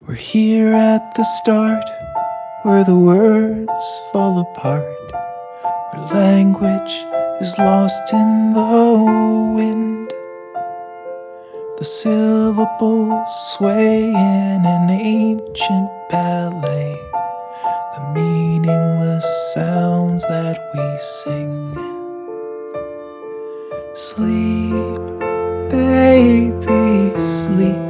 We're here at the start, where the words fall apart, where language is lost in the wind. The syllables sway in an ancient ballet, the meaningless sounds that we sing. Sleep, baby, sleep.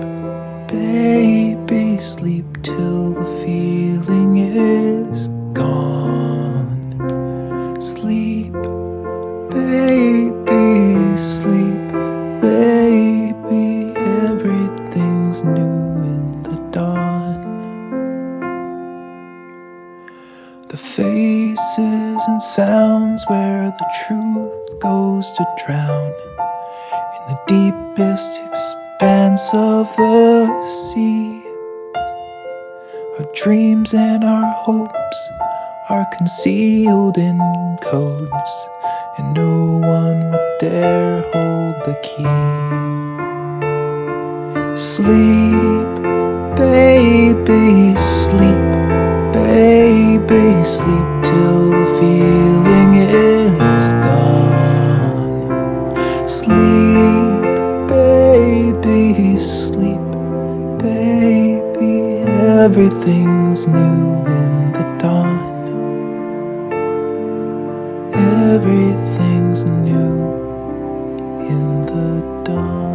Baby, sleep till the feeling is gone. Sleep, baby, sleep. Baby, everything's new in the dawn. The faces and sounds where the truth goes to drown in the deepest expanse of the sea. Our dreams and our hopes are concealed in codes, and no one would dare hold the key. Sleep, baby, sleep. Baby, sleep till the feeling is gone. Sleep, baby, sleep. Baby, everything's new in the dawn. Everything's new in the dawn.